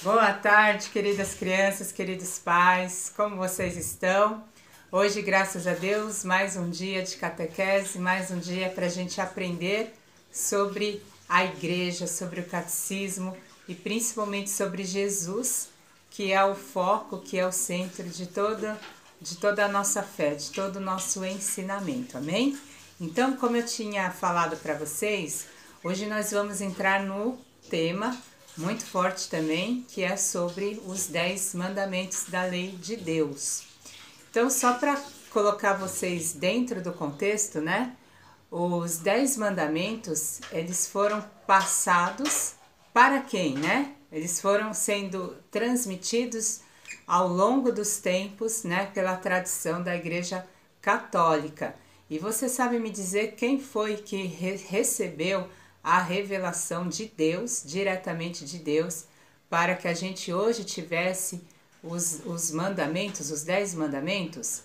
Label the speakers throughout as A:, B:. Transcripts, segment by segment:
A: Boa tarde, queridas crianças, queridos pais, como vocês estão? Hoje, graças a Deus, mais um dia de catequese, mais um dia para a gente aprender sobre a igreja, sobre o catecismo e principalmente sobre Jesus, que é o foco, que é o centro de toda a nossa fé, de todo o nosso ensinamento, amém? Então, como eu tinha falado para vocês, hoje nós vamos entrar no tema muito forte também, que é sobre os 10 mandamentos da lei de Deus. Então, só para colocar vocês dentro do contexto, né? Os 10 mandamentos, eles foram passados para quem, né? Eles foram sendo transmitidos ao longo dos tempos, né, pela tradição da Igreja Católica. E você sabe me dizer quem foi que recebeu a revelação de Deus, diretamente de Deus, para que a gente hoje tivesse os mandamentos, os 10 mandamentos?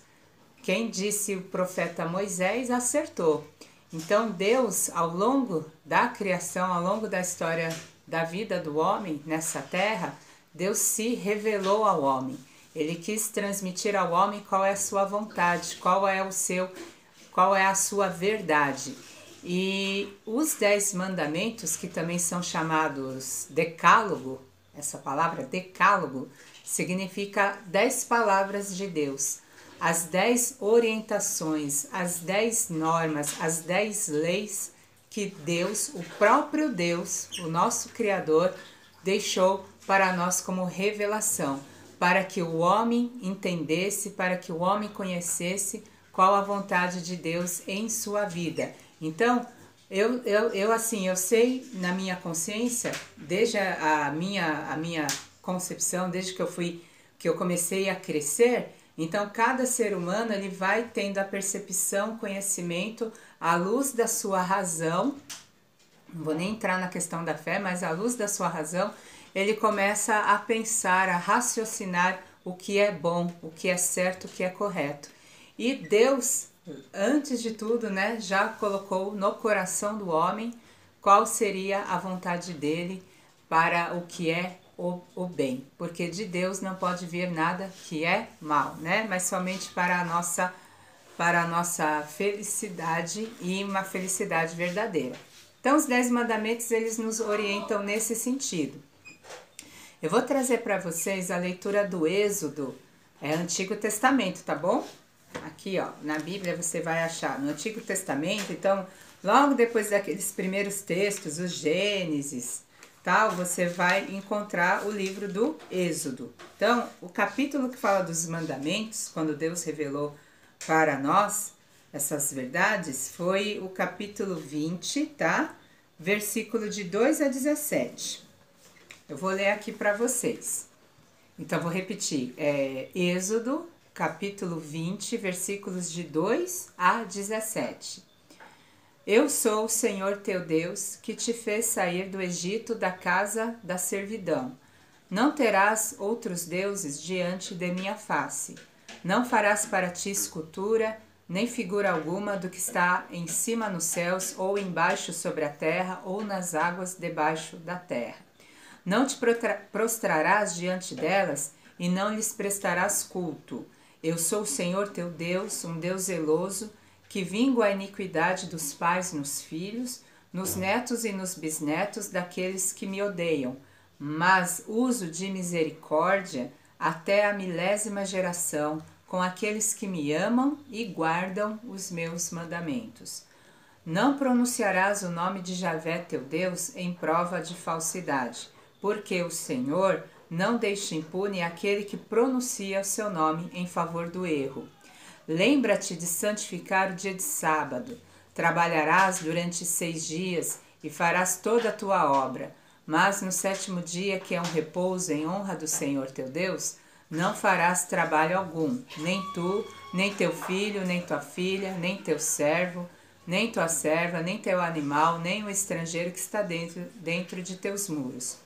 A: Quem disse o profeta Moisés acertou. Então Deus, ao longo da criação, ao longo da história da vida do homem nessa terra, Deus se revelou ao homem. Ele quis transmitir ao homem qual é a sua vontade, qual é a sua verdade. E os 10 mandamentos, que também são chamados decálogo, essa palavra decálogo significa 10 palavras de Deus, as 10 orientações, as 10 normas, as 10 leis que Deus, o próprio Deus, o nosso Criador, deixou para nós como revelação, para que o homem entendesse, para que o homem conhecesse qual a vontade de Deus em sua vida. Então, eu sei na minha consciência, desde a minha concepção, desde que eu comecei a crescer, então cada ser humano ele vai tendo a percepção, conhecimento, à luz da sua razão. Não vou nem entrar na questão da fé, mas à luz da sua razão, ele começa a pensar, a raciocinar o que é bom, o que é certo, o que é correto. E Deus, antes de tudo, né, já colocou no coração do homem qual seria a vontade dele para o que é o bem. Porque de Deus não pode vir nada que é mal, né? Mas somente para a nossa felicidade e uma felicidade verdadeira. Então, os 10 mandamentos, eles nos orientam nesse sentido. Eu vou trazer para vocês a leitura do Êxodo, Antigo Testamento, tá bom? Aqui, ó, na Bíblia você vai achar no Antigo Testamento, então, logo depois daqueles primeiros textos, os Gênesis, tal, você vai encontrar o livro do Êxodo. Então, o capítulo que fala dos mandamentos, quando Deus revelou para nós essas verdades, foi o capítulo 20, tá? Versículo de 2 a 17. Eu vou ler aqui para vocês. Então, vou repetir. Êxodo, capítulo 20, versículos de 2 a 17. Eu sou o Senhor teu Deus, que te fez sair do Egito, da casa da servidão. Não terás outros deuses diante de minha face. Não farás para ti escultura, nem figura alguma do que está em cima nos céus, ou embaixo sobre a terra, ou nas águas debaixo da terra. Não te prostrarás diante delas, e não lhes prestarás culto. Eu sou o Senhor teu Deus, um Deus zeloso, que vingo a iniquidade dos pais nos filhos, nos netos e nos bisnetos daqueles que me odeiam, mas uso de misericórdia até a 1000ª geração, com aqueles que me amam e guardam os meus mandamentos. Não pronunciarás o nome de Javé teu Deus em prova de falsidade, porque o Senhor não deixa impune aquele que pronuncia o seu nome em favor do erro. Lembra-te de santificar o dia de sábado. Trabalharás durante 6 dias e farás toda a tua obra. Mas no 7º dia, que é um repouso em honra do Senhor teu Deus, não farás trabalho algum, nem tu, nem teu filho, nem tua filha, nem teu servo, nem tua serva, nem teu animal, nem o estrangeiro que está dentro de teus muros.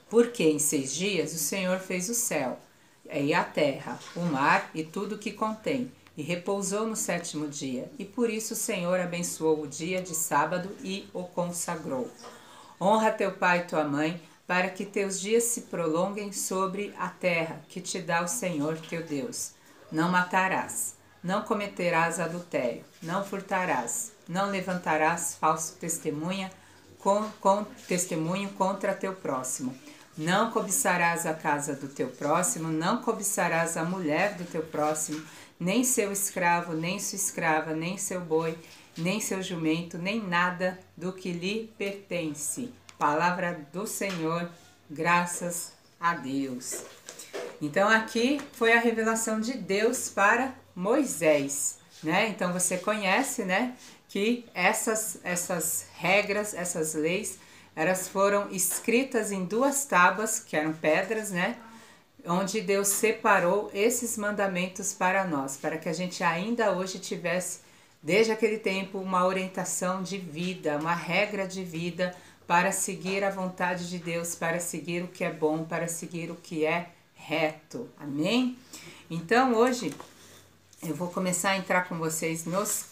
A: Porque em 6 dias o Senhor fez o céu, e a terra, o mar e tudo o que contém, e repousou no 7º dia. E por isso o Senhor abençoou o dia de sábado e o consagrou. Honra teu pai e tua mãe, para que teus dias se prolonguem sobre a terra que te dá o Senhor teu Deus. Não matarás, não cometerás adultério, não furtarás, não levantarás falso testemunho contra teu próximo. Não cobiçarás a casa do teu próximo, não cobiçarás a mulher do teu próximo, nem seu escravo, nem sua escrava, nem seu boi, nem seu jumento, nem nada do que lhe pertence. Palavra do Senhor, graças a Deus. Então aqui foi a revelação de Deus para Moisés, né? Então você conhece, né, que essas regras, essas leis, elas foram escritas em 2 tábuas, que eram pedras, né? Onde Deus separou esses mandamentos para nós, para que a gente ainda hoje tivesse, desde aquele tempo, uma orientação de vida, uma regra de vida para seguir a vontade de Deus, para seguir o que é bom, para seguir o que é reto. Amém? Então hoje eu vou começar a entrar com vocês nos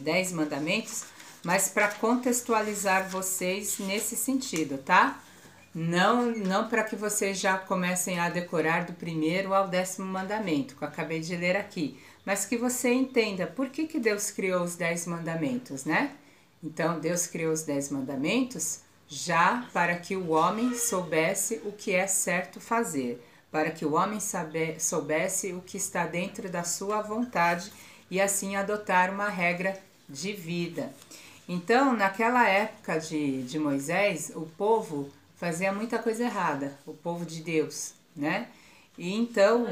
A: 10 mandamentos, mas para contextualizar vocês nesse sentido, tá? Não para que vocês já comecem a decorar do 1º ao 10º mandamento, que eu acabei de ler aqui, mas que você entenda por que Deus criou os 10 mandamentos, né? Então, Deus criou os 10 mandamentos já para que o homem soubesse o que é certo fazer, para que o homem soubesse o que está dentro da sua vontade e assim adotar uma regra de vida. Então, naquela época de Moisés, o povo fazia muita coisa errada, o povo de Deus, né? E então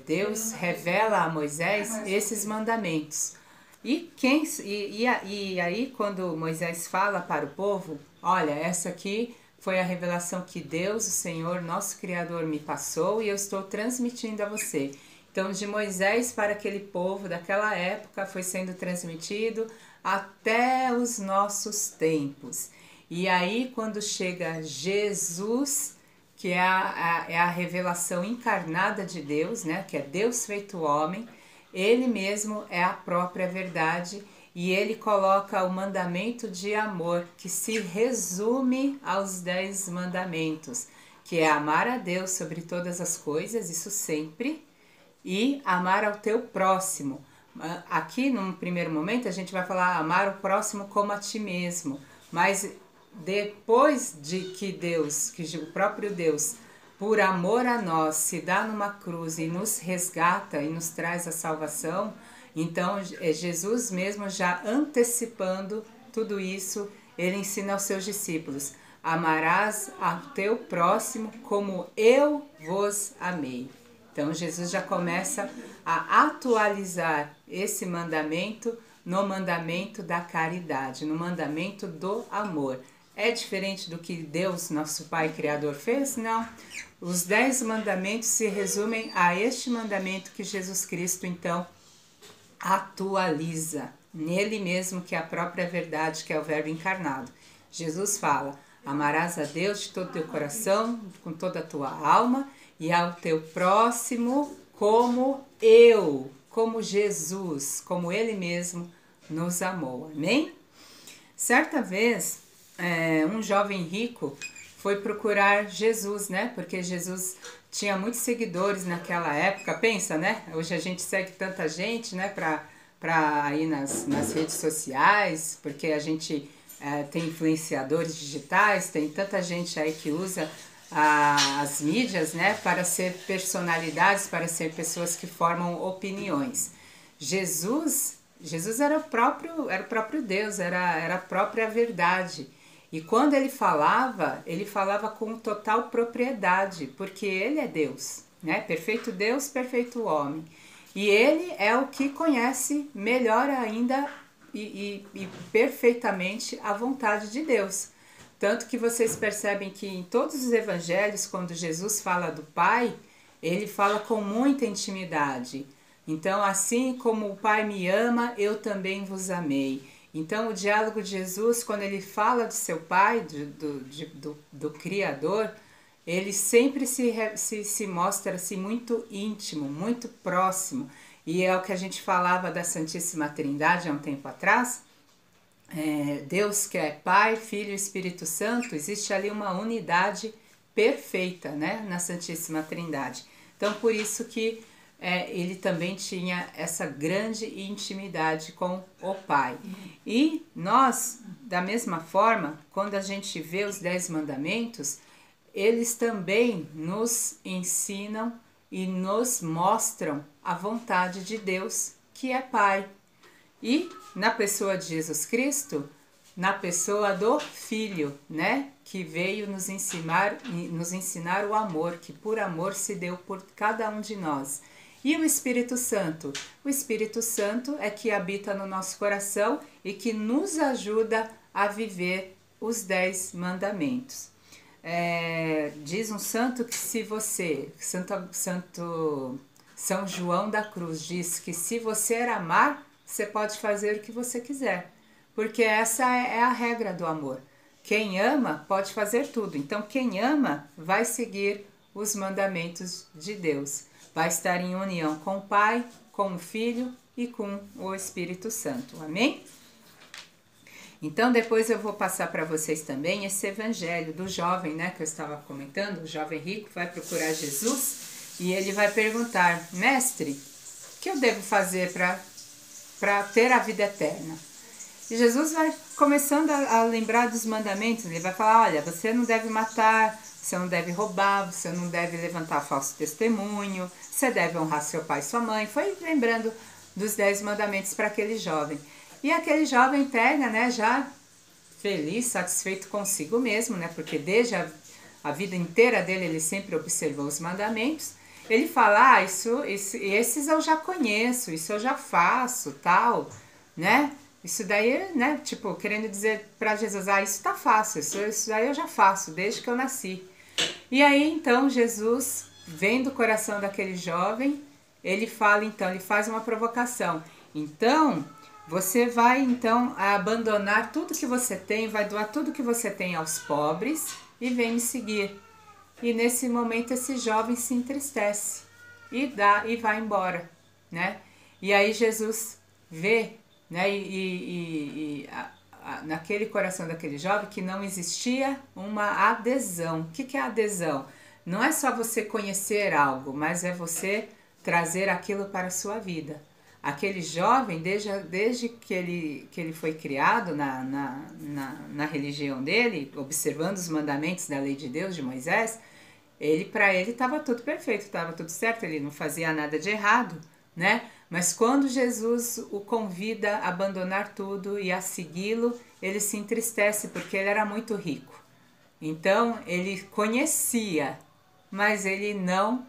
A: Deus revela a Moisés esses mandamentos. E aí quando Moisés fala para o povo, olha, essa aqui foi a revelação que Deus, o Senhor, nosso Criador, me passou e eu estou transmitindo a você. Então, de Moisés para aquele povo daquela época foi sendo transmitido até os nossos tempos. E aí, quando chega Jesus, que é a revelação encarnada de Deus, né? Que é Deus feito homem, ele mesmo é a própria verdade e ele coloca o mandamento de amor, que se resume aos 10 mandamentos, que é amar a Deus sobre todas as coisas, isso sempre, e amar ao teu próximo. Aqui, num primeiro momento, a gente vai falar amar o próximo como a ti mesmo, mas depois de que o próprio Deus, por amor a nós, se dá numa cruz e nos resgata e nos traz a salvação, então Jesus mesmo já antecipando tudo isso, ele ensina aos seus discípulos, amarás ao teu próximo como eu vos amei. Então Jesus já começa a atualizar esse mandamento no mandamento da caridade, no mandamento do amor. É diferente do que Deus, nosso Pai Criador, fez? Não. Os 10 mandamentos se resumem a este mandamento que Jesus Cristo, então, atualiza. Nele mesmo, que é a própria verdade, que é o Verbo encarnado. Jesus fala, amarás a Deus de todo o teu coração, com toda a tua alma, e ao teu próximo como eu, como Jesus, como ele mesmo nos amou. Amém? Certa vez, um jovem rico foi procurar Jesus, né? Porque Jesus tinha muitos seguidores naquela época. Pensa, né? Hoje a gente segue tanta gente, né? Para ir nas redes sociais, porque a gente tem influenciadores digitais, tem tanta gente aí que usa as mídias, né? Para ser personalidades, para ser pessoas que formam opiniões. Jesus era o próprio Deus, era a própria verdade. E quando ele falava com total propriedade, porque ele é Deus, né? Perfeito Deus, perfeito homem. E ele é o que conhece melhor ainda e perfeitamente a vontade de Deus. Tanto que vocês percebem que em todos os evangelhos, quando Jesus fala do Pai, ele fala com muita intimidade. Então, assim como o Pai me ama, eu também vos amei. Então, o diálogo de Jesus, quando ele fala do seu Pai, do Criador, ele sempre se mostra assim, muito íntimo, muito próximo. E é o que a gente falava da Santíssima Trindade há um tempo atrás, Deus que é Pai, Filho e Espírito Santo, existe ali uma unidade perfeita, né, na Santíssima Trindade. Então, por isso que ele também tinha essa grande intimidade com o Pai. E nós, da mesma forma, quando a gente vê os 10 mandamentos, eles também nos ensinam e nos mostram a vontade de Deus, que é Pai. E na pessoa de Jesus Cristo, na pessoa do Filho, né? Que veio nos ensinar o amor, que por amor se deu por cada um de nós. E o Espírito Santo? O Espírito Santo é que habita no nosso coração e que nos ajuda a viver os 10 mandamentos. Diz um santo que se você, São João da Cruz diz que se você amar, você pode fazer o que você quiser, porque essa é a regra do amor. Quem ama pode fazer tudo, então quem ama vai seguir os mandamentos de Deus, vai estar em união com o Pai, com o Filho e com o Espírito Santo, amém? Então depois eu vou passar para vocês também esse evangelho do jovem, né, que eu estava comentando. O jovem rico vai procurar Jesus e ele vai perguntar: mestre, o que eu devo fazer para ter a vida eterna? E Jesus vai começando a lembrar dos mandamentos. Ele vai falar: olha, você não deve matar, você não deve roubar, você não deve levantar falso testemunho, você deve honrar seu pai e sua mãe. Foi lembrando dos 10 mandamentos para aquele jovem. E aquele jovem pega, né, já feliz, satisfeito consigo mesmo, né, porque desde a vida inteira dele ele sempre observou os mandamentos. Ele fala: esses eu já conheço, isso eu já faço, tal, né? Isso daí, né, tipo, querendo dizer para Jesus: isso tá fácil, isso daí eu já faço, desde que eu nasci. E aí, então, Jesus, vendo o coração daquele jovem, ele fala, então, ele faz uma provocação. Então, você vai, então, abandonar tudo que você tem, vai doar tudo que você tem aos pobres e vem me seguir. E nesse momento esse jovem se entristece e vai embora, né? E aí Jesus vê, né, naquele coração daquele jovem que não existia uma adesão. O que é adesão? Não é só você conhecer algo, mas é você trazer aquilo para a sua vida. Aquele jovem, desde que ele foi criado na religião dele, observando os mandamentos da lei de Deus, de Moisés, para ele estava tudo perfeito, estava tudo certo, ele não fazia nada de errado, né? Mas quando Jesus o convida a abandonar tudo e a segui-lo, ele se entristece porque ele era muito rico. Então ele conhecia, mas ele não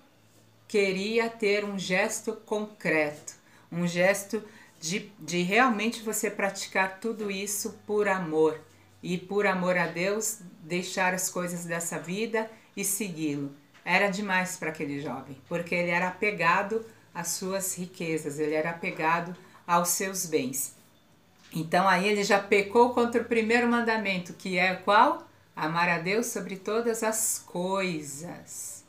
A: queria ter um gesto concreto, um gesto de realmente você praticar tudo isso por amor. E por amor a Deus, deixar as coisas dessa vida e segui-lo. Era demais para aquele jovem, porque ele era apegado às suas riquezas, ele era apegado aos seus bens. Então aí ele já pecou contra o primeiro mandamento, que é qual? Amar a Deus sobre todas as coisas.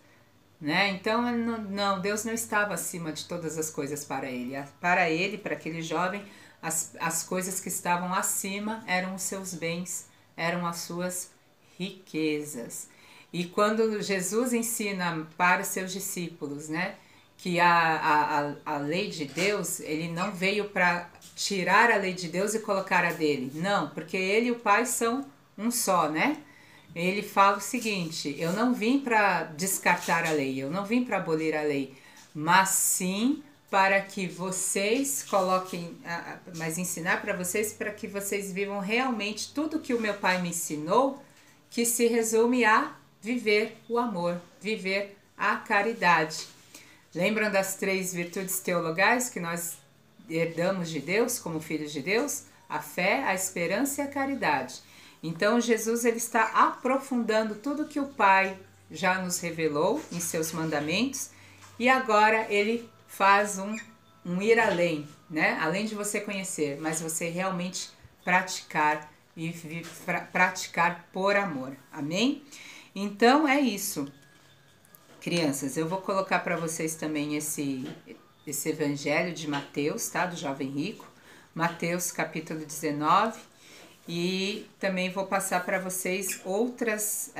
A: Né? Então não, Deus não estava acima de todas as coisas para ele. Para aquele jovem, as coisas que estavam acima eram os seus bens, eram as suas riquezas. E quando Jesus ensina para os seus discípulos, né, que a lei de Deus, ele não veio para tirar a lei de Deus e colocar a dele. Não, porque ele e o Pai são um só, né? Ele fala o seguinte: eu não vim para descartar a lei, eu não vim para abolir a lei, mas sim para que vocês coloquem, mas ensinar para vocês, para que vocês vivam realmente tudo que o meu Pai me ensinou, que se resume a viver o amor, viver a caridade. Lembram das 3 virtudes teologais que nós herdamos de Deus como filhos de Deus? A fé, a esperança e a caridade. Então Jesus ele está aprofundando tudo que o Pai já nos revelou em seus mandamentos e agora ele faz um ir além, né? Além de você conhecer, mas você realmente praticar e praticar por amor. Amém? Então é isso. Crianças, eu vou colocar para vocês também esse evangelho de Mateus, tá? Do jovem rico. Mateus capítulo 19. E também vou passar para vocês outras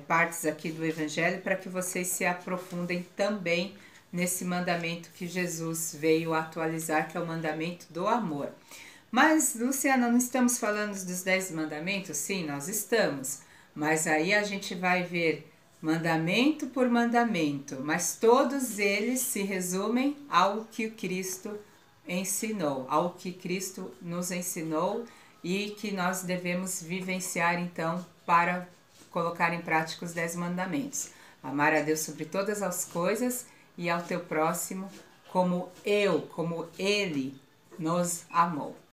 A: partes aqui do Evangelho para que vocês se aprofundem também nesse mandamento que Jesus veio atualizar, que é o mandamento do amor. Mas, Luciana, não estamos falando dos 10 mandamentos? Sim, nós estamos. Mas aí a gente vai ver mandamento por mandamento, mas todos eles se resumem ao que Cristo ensinou, ao que Cristo nos ensinou e que nós devemos vivenciar então para colocar em prática os 10 mandamentos. Amar a Deus sobre todas as coisas e ao teu próximo como Ele nos amou.